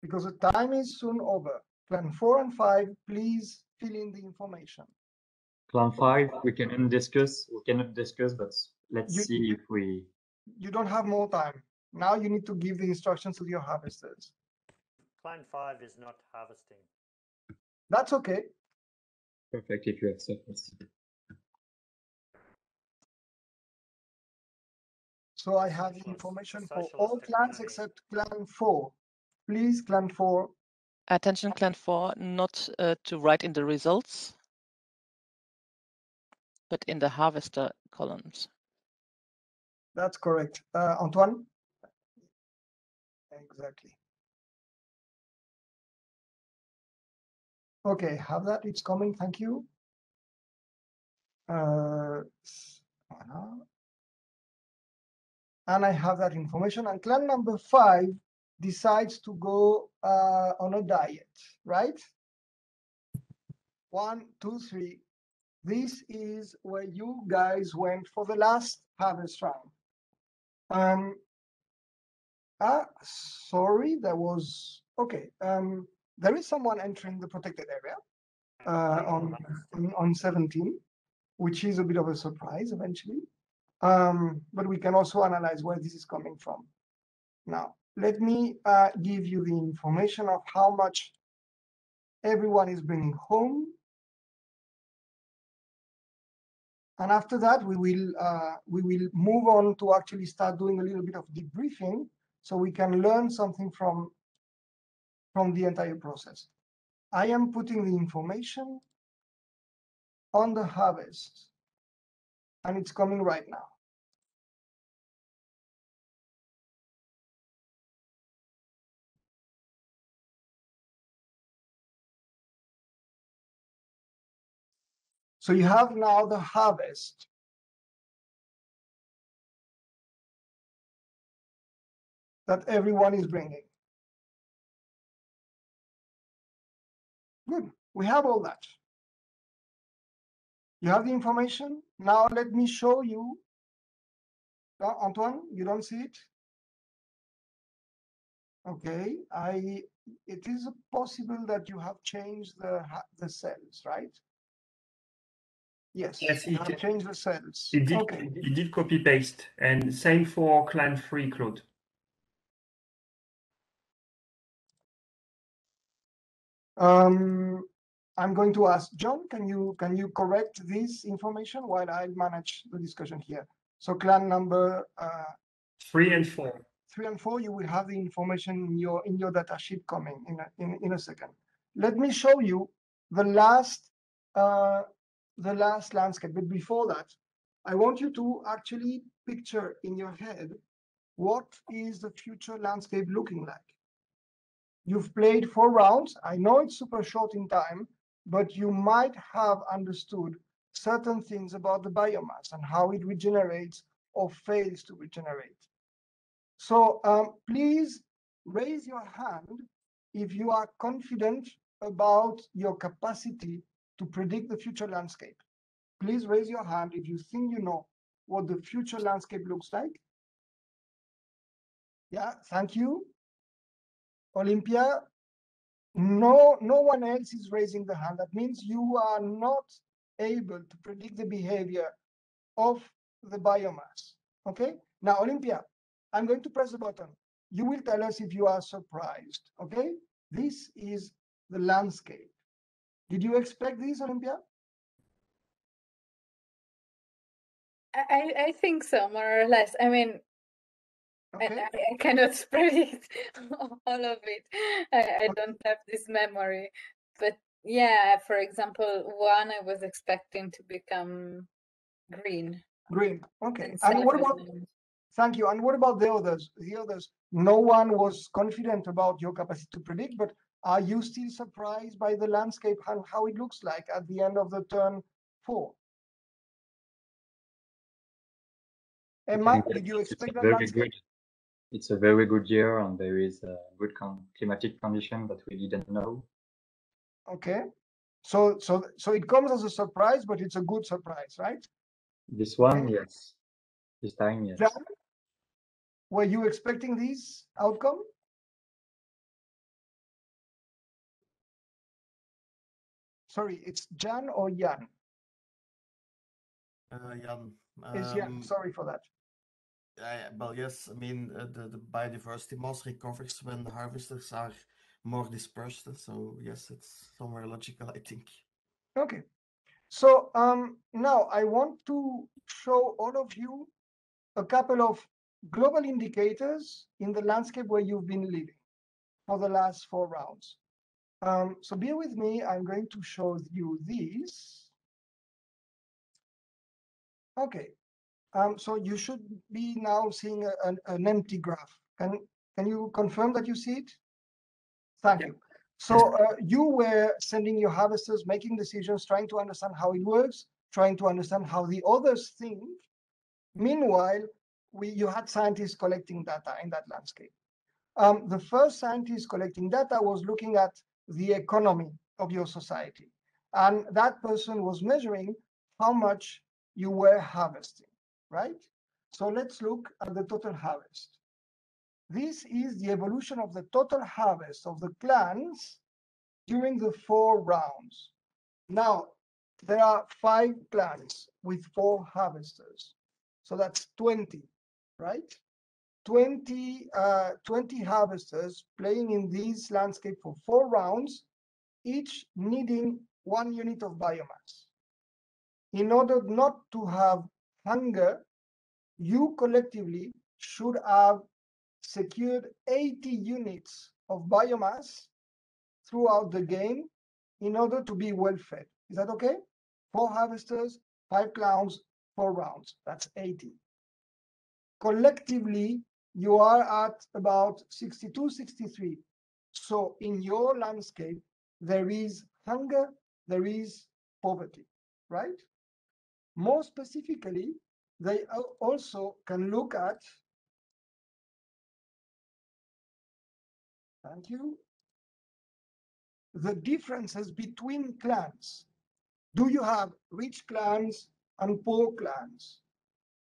because the time is soon over. Clan 4 and 5, please fill in the information. Clan 5, we cannot discuss, but let's see if we. You don't have more time. Now you need to give the instructions to your harvesters. Clan 5 is not harvesting. That's okay. Perfect if you have surplus. So I have the information for all clans except clan 4. Please, clan 4. Attention, clan 4, not to write in the results, but in the harvester columns. That's correct. Antoine? Exactly. Okay, have that. It's coming. Thank you. And I have that information. And clan number 5 decides to go on a diet, right? 1, 2, 3. This is where you guys went for the last harvest round. Sorry, there was, okay. There is someone entering the protected area on 17, which is a bit of a surprise eventually. But we can also analyze where this is coming from. Now, let me give you the information of how much everyone is bringing home. And after that, we will move on to actually start doing a little bit of debriefing so we can learn something from the entire process. I am putting the information on the harvest, and it's coming right now. So you have now the harvest. That everyone is bringing. Good, we have all that. You have the information. Now let me show you. Antoine, you don't see it? Okay, it is possible that you have changed the cells, right? Yes, you have changed the cells. It did, okay. It did copy paste, and same for clan 3, Claude. I'm going to ask John, can you correct this information while I manage the discussion here? So clan number 3 and 4. 3 and 4, you will have the information in your data sheet coming in a second. Let me show you the last landscape. But before that, I want you to actually picture in your head what is the future landscape looking like? You've played 4 rounds. I know it's super short in time, but you might have understood certain things about the biomass and how it regenerates or fails to regenerate. So please raise your hand if you are confident about your capacity to predict the future landscape. Please raise your hand if you think you know what the future landscape looks like. Yeah, thank you. Olympia, no one else is raising the hand. That means you are not able to predict the behavior of the biomass. Okay, now Olympia, I'm going to press the button. You will tell us if you are surprised. Okay, this is the landscape. Did you expect this, Olympia? I think so, more or less. I mean, okay. I cannot predict all of it. I don't have this memory. But yeah, for example, one I was expecting to become green. Green, okay. And And what about, seven. thank you. And what about the others? The others, no one was confident about your capacity to predict, but are you still surprised by the landscape and how it looks like at the end of the turn 4? Emma, did you expect that landscape? It's a very good year, and there is a good climatic condition that we didn't know. Okay, so it comes as a surprise, but it's a good surprise, right? This one, yes. This time, yes. Jan, were you expecting this outcome? Sorry, it's Jan or Jan? Jan. It's Jan. Sorry for that. Well, yes, I mean, the biodiversity most recovers when the harvesters are more dispersed. So yes, it's somewhere logical, I think. Okay. So now I want to show all of you a couple of global indicators in the landscape where you've been living for the last 4 rounds. So bear with me, I'm going to show you these. Okay, so you should be now seeing an empty graph. Can you confirm that you see it? Thank you. So you were sending your harvesters, making decisions, trying to understand how it works, trying to understand how the others think. Meanwhile, you had scientists collecting data in that landscape. The first scientist collecting data was looking at the economy of your society. And that person was measuring how much you were harvesting, right? So let's look at the total harvest. This is the evolution of the total harvest of the clans during the 4 rounds. Now, there are 5 clans with 4 harvesters. So that's 20, right? 20 harvesters playing in this landscape for 4 rounds, each needing 1 unit of biomass. In order not to have hunger, you collectively should have secured 80 units of biomass throughout the game in order to be well fed. Is that okay? 4 harvesters, 5 clans, 4 rounds. That's 80. Collectively, you are at about 62, 63. So in your landscape, there is hunger, there is poverty, right? More specifically, they also can look at, thank you, the differences between clans. Do you have rich clans and poor clans?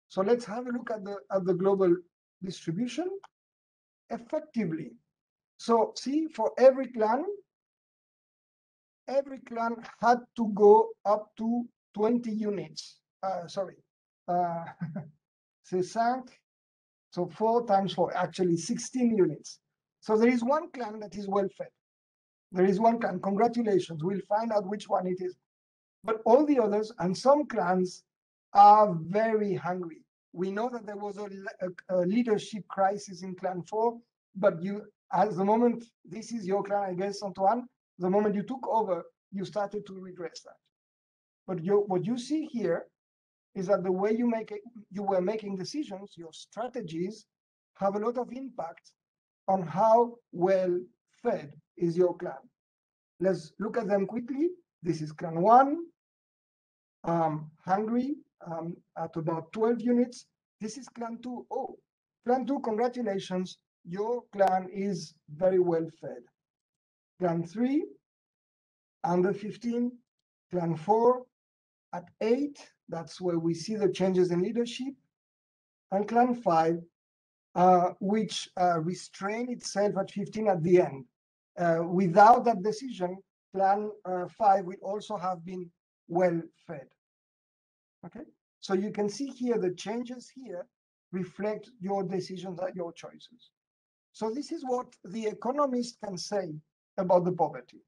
So let's have a look at the global distribution effectively. So see, for every clan had to go up to 20 units. Sorry, c'est 5. So 4 times 4, actually 16 units. So there is one clan that is well fed. There is one clan, congratulations, we'll find out which one it is. But all the others, and some clans are very hungry. We know that there was a leadership crisis in clan 4, but as the moment, this is your clan, I guess, Antoine, the moment you took over, you started to redress that. But what you see here is that the way you were making decisions, your strategies have a lot of impact on how well fed is your clan. Let's look at them quickly. This is clan 1, hungry at about 12 units. This is clan 2. Oh, clan 2, congratulations. Your clan is very well fed. Clan 3, under 15. Clan 4, at 8. That's where we see the changes in leadership. And clan 5, which restrained itself at 15 at the end. Without that decision, clan 5 will also have been well fed. Okay, so you can see here the changes here reflect your decisions and your choices. So this is what the economist can say about the poverty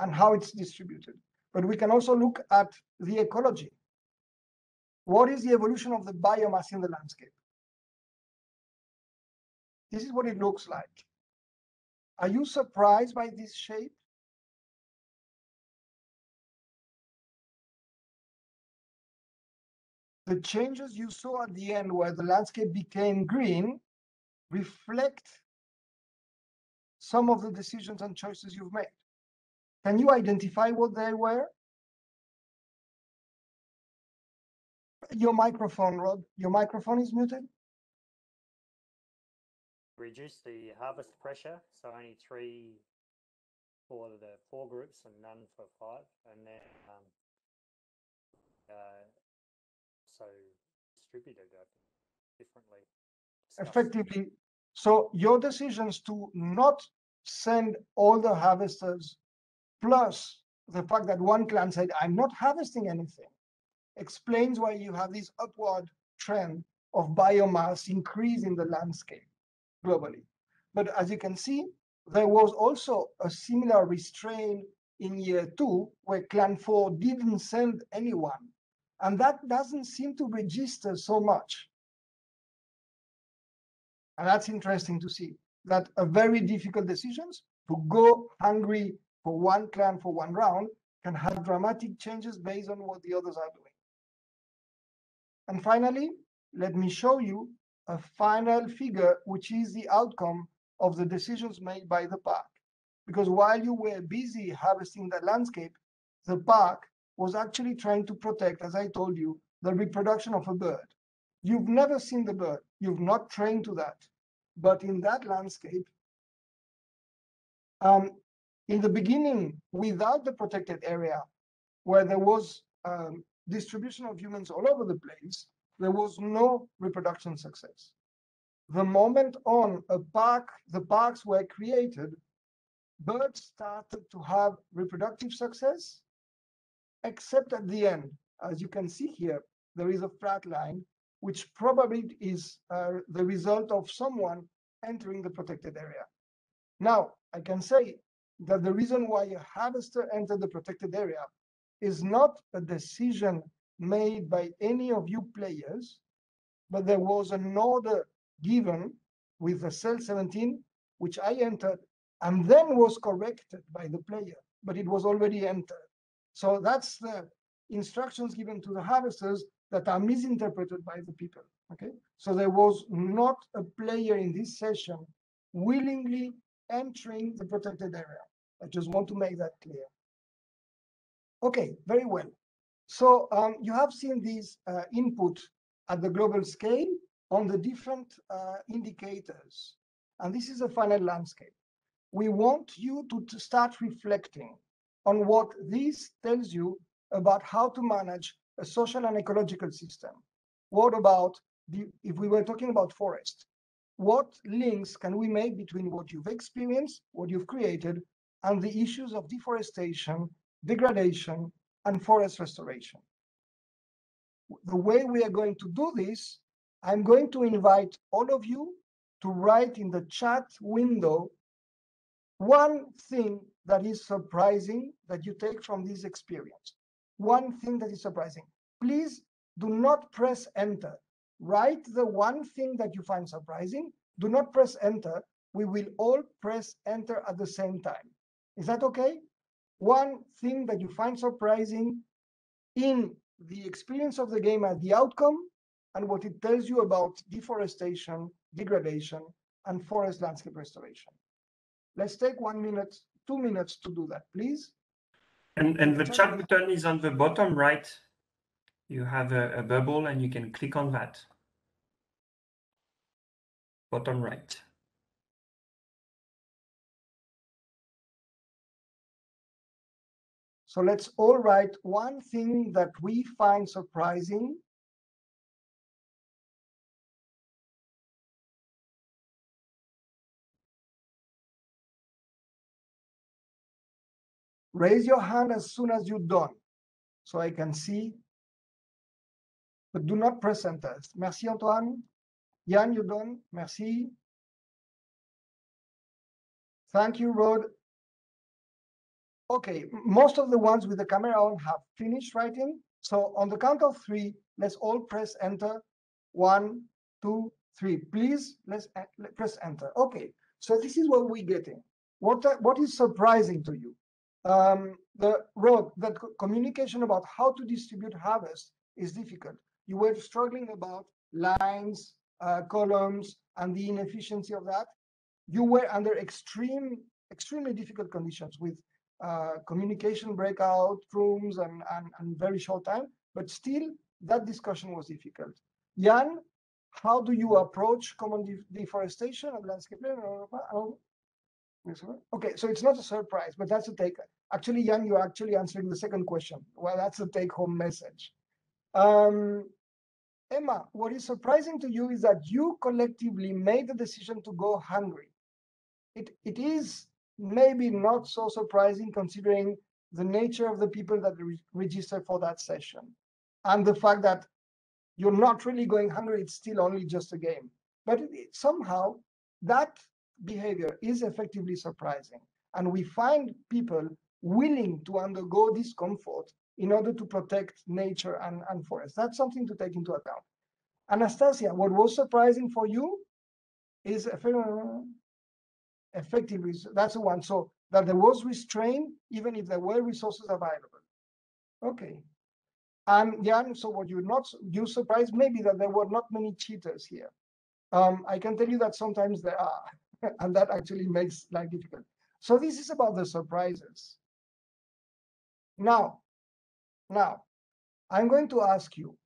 and how it's distributed. But we can also look at the ecology. What is the evolution of the biomass in the landscape? This is what it looks like. Are you surprised by this shape? The changes you saw at the end where the landscape became green reflect some of the decisions and choices you've made. Can you identify what they were? Your microphone, Rod. Your microphone is muted. Reduce the harvest pressure, so only 3 for the 4 groups and none for 5, and then so distributed differently. Effectively. So your decisions to not send all the harvesters, plus the fact that one clan said, I'm not harvesting anything, explains why you have this upward trend of biomass increase in the landscape globally. But as you can see, there was also a similar restraint in year 2, where clan 4 didn't send anyone. And that doesn't seem to register so much. And that's interesting to see, that a very difficult decisions to go hungry for one clan for one round can have dramatic changes based on what the others are doing. And finally, let me show you a final figure, which is the outcome of the decisions made by the park. Because while you were busy harvesting the landscape, the park was actually trying to protect, as I told you, the reproduction of a bird. You've never seen the bird. You've not trained to that. But in that landscape, in the beginning, without the protected area, where there was distribution of humans all over the place, there was no reproduction success. The moment on the parks were created, birds started to have reproductive success, except at the end. As you can see here, there is a flat line, which probably is the result of someone entering the protected area. Now, I can say that the reason why a harvester entered the protected area is not a decision made by any of you players, but there was an order given with the cell 17, which I entered, and then was corrected by the player, but it was already entered. So that's the instructions given to the harvesters that are misinterpreted by the people, okay? So there was not a player in this session willingly entering the protected area. I just want to make that clear. Okay, very well. So you have seen these input at the global scale on the different indicators. And this is a final landscape. We want you to start reflecting on what this tells you about how to manage a social and ecological system. What about, if we were talking about forest, what links can we make between what you've experienced, what you've created, and the issues of deforestation, degradation, and forest restoration? The way we are going to do this, I'm going to invite all of you to write in the chat window one thing that is surprising that you take from this experience. One thing that is surprising. Please do not press enter. Write the one thing that you find surprising. Do not press enter. We will all press enter at the same time. Is that okay? One thing that you find surprising in the experience of the game as the outcome, and what it tells you about deforestation, degradation, and forest landscape restoration. Let's take 1 minute, 2 minutes to do that, please. And the chat button is on the bottom right. You have a bubble and you can click on that. Bottom right. So let's all write one thing that we find surprising. Raise your hand as soon as you're done, so I can see. But do not press enter. Merci, Antoine. Yann, you're done. Merci. Thank you, Rod. Okay, most of the ones with the camera on have finished writing. So on the count of 3, let's all press enter. 1, 2, 3. Please, let's press enter. Okay, so this is what we're getting. What is surprising to you? The communication about how to distribute harvest is difficult. You were struggling about lines, columns, and the inefficiency of that. You were under extremely difficult conditions with communication breakout rooms and very short time, but still that discussion was difficult. Jan, how do you approach common deforestation and landscape? Okay, so it's not a surprise, but that's a take. Actually, Jan, you're actually answering the second question. Well, that's a take-home message. Emma, what is surprising to you is that you collectively made the decision to go hungry. It is maybe not so surprising considering the nature of the people that registered for that session and the fact that you're not really going hungry, it's still only just a game. But somehow that behavior is effectively surprising. And we find people willing to undergo discomfort in order to protect nature and forests. That's something to take into account. Anastasia, what was surprising for you is effectively, that's the one. So that there was restraint, even if there were resources available. Okay. And Jan, so what you surprised maybe that there were not many cheaters here. I can tell you that sometimes there are, and that actually makes life difficult. So this is about the surprises. Now, I'm going to ask you,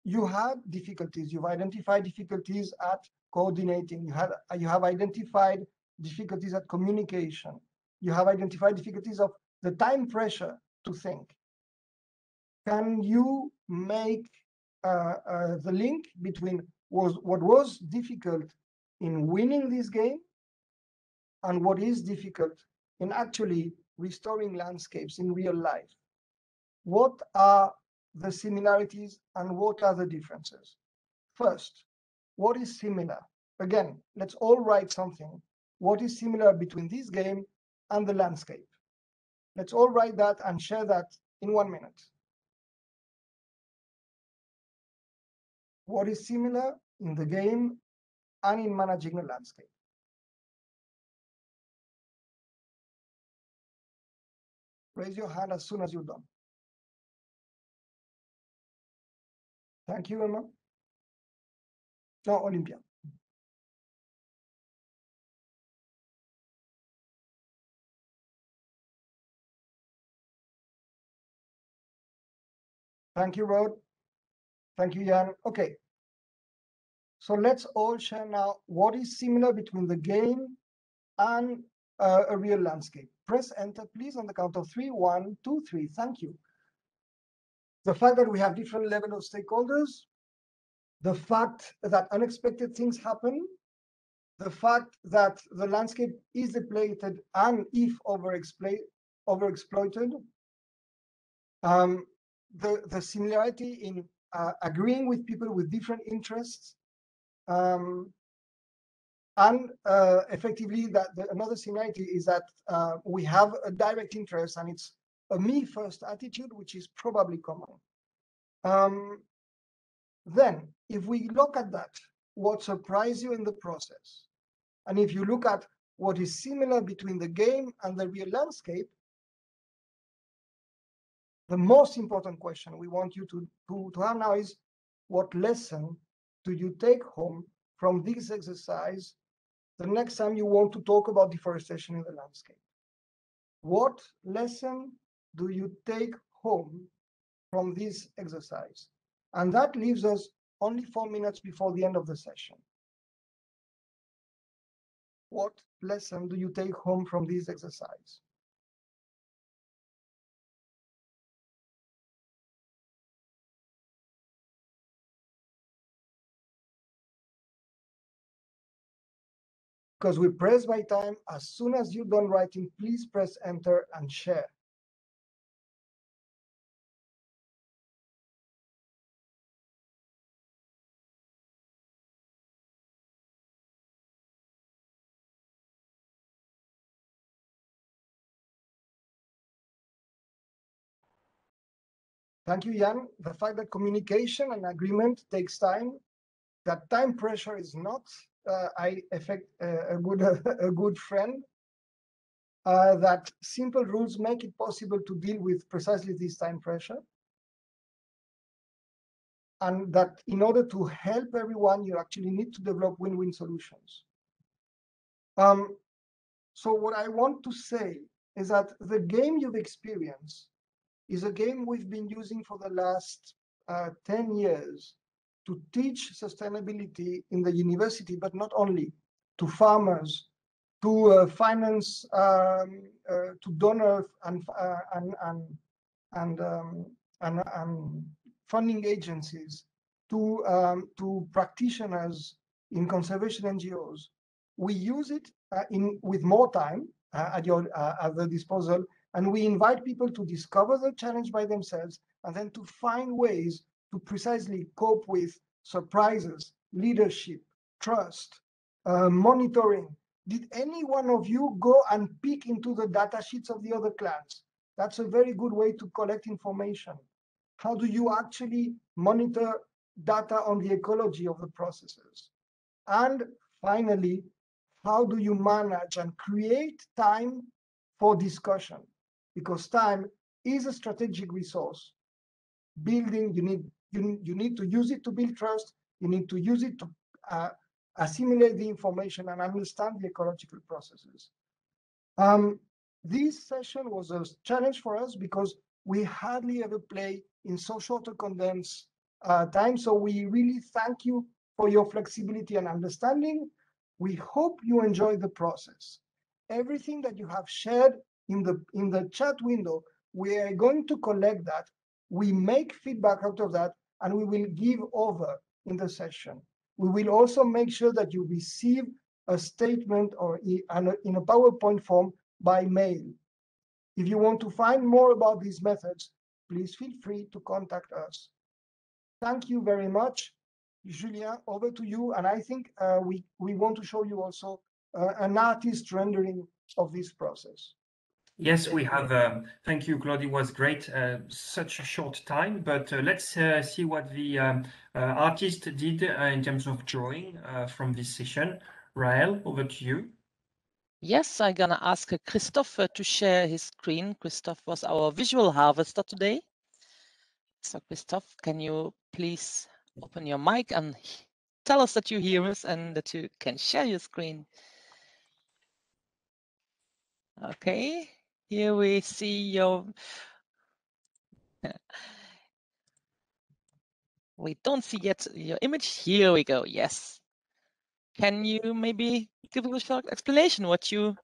you had difficulties, you've identified difficulties at coordinating, you have identified difficulties at communication, you have identified difficulties of the time pressure to think. Can you make the link between what was difficult in winning this game and what is difficult in actually restoring landscapes in real life? What are the similarities and what are the differences? First, what is similar? Again, let's all write something. What is similar between this game and the landscape? Let's all write that and share that in 1 minute. What is similar in the game and in managing the landscape? Raise your hand as soon as you're done. Thank you, Emma. No, Olympia. Thank you, Rod. Thank you, Jan. Okay. So let's all share now what is similar between the game and a real landscape. Press enter, please, on the count of 3. 1, 2, 3. Thank you. The fact that we have different level of stakeholders, the fact that unexpected things happen, the fact that the landscape is depleted and if overexploited, the similarity in agreeing with people with different interests, and effectively another similarity is that we have a direct interest and it's a me first attitude, which is probably common. Then if we look at that, what surprised you in the process, and if you look at what is similar between the game and the real landscape, the most important question we want you to have now is, what lesson do you take home from this exercise the next time you want to talk about deforestation in the landscape? What lesson do you take home from this exercise? And that leaves us only 4 minutes before the end of the session. What lesson do you take home from this exercise? Because we're pressed by time, as soon as you're done writing, please press enter and share. Thank you, Jan. The fact that communication and agreement takes time, that time pressure is not a good friend, that simple rules make it possible to deal with precisely this time pressure, and that in order to help everyone, you actually need to develop win-win solutions. So what I want to say is that the game you've experienced is a game we've been using for the last 10 years to teach sustainability in the university, but not only, to farmers, to finance, to donors and funding agencies, to practitioners in conservation NGOs. We use it with more time at the disposal, and we invite people to discover the challenge by themselves and then to find ways to precisely cope with surprises, leadership, trust, monitoring. Did any one of you go and peek into the data sheets of the other clans? That's a very good way to collect information. How do you actually monitor data on the ecology of the processes? And finally, how do you manage and create time for discussion? Because time is a strategic resource. Building, you need to use it to build trust. You need to use it to assimilate the information and understand the ecological processes. This session was a challenge for us because we hardly ever play in so short a condensed time. So we really thank you for your flexibility and understanding. We hope you enjoy the process. Everything that you have shared in the chat window, we are going to collect that. We make feedback out of that, and we will give over in the session. We will also make sure that you receive a statement or in a PowerPoint form by mail. If you want to find more about these methods, please feel free to contact us. Thank you very much. Julien, over to you. And I think we want to show you also an artist rendering of this process. Yes, we have. Thank you, Claude. It was great. Such a short time, but let's see what the artist did in terms of drawing from this session. Raël, over to you. Yes, I'm gonna ask Christophe to share his screen. Christophe was our visual harvester today. So Christophe, can you please open your mic and tell us that you hear us and that you can share your screen? Okay, here we see your... We don't see yet your image. Here we go, yes. Can you maybe give a short explanation what you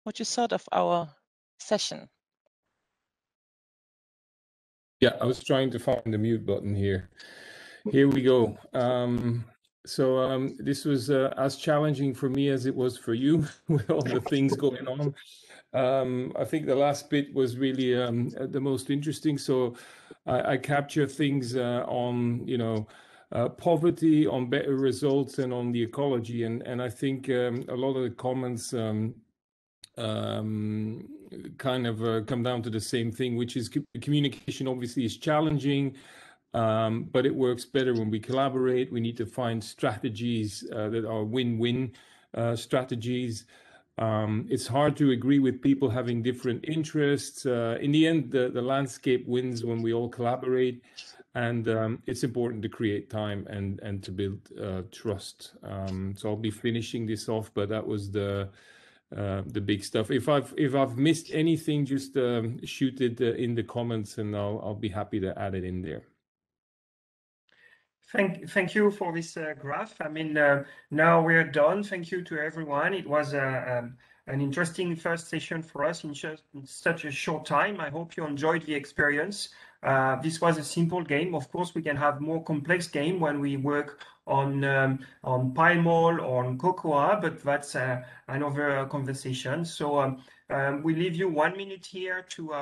thought of our session? Yeah, I was trying to find the mute button here. Here we go. This was as challenging for me as it was for you with all the things going on. I think the last bit was really the most interesting. So I capture things on, poverty, on better results, and on the ecology. And I think a lot of the comments kind of come down to the same thing, which is communication obviously is challenging, but it works better when we collaborate. We need to find strategies that are win-win strategies. It's hard to agree with people having different interests. In the end, the landscape wins when we all collaborate, and it's important to create time and to build trust. So I'll be finishing this off, but that was the big stuff. If I've missed anything, just shoot it in the comments, and I'll be happy to add it in there. Thank you for this graph. I mean, now we're done. Thank you to everyone. It was an interesting first session for us in such a short time. I hope you enjoyed the experience. This was a simple game. Of course, we can have more complex game when we work on palm oil or on cocoa, but that's another conversation. So we leave you 1 minute here to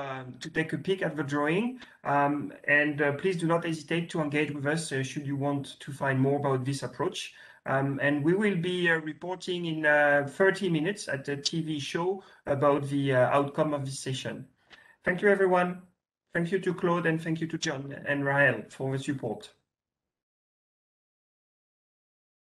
take a peek at the drawing, and please do not hesitate to engage with us should you want to find more about this approach. And we will be reporting in 30 minutes at the TV show about the outcome of this session. Thank you, everyone. Thank you to Claude, and thank you to John and Rahel for the support.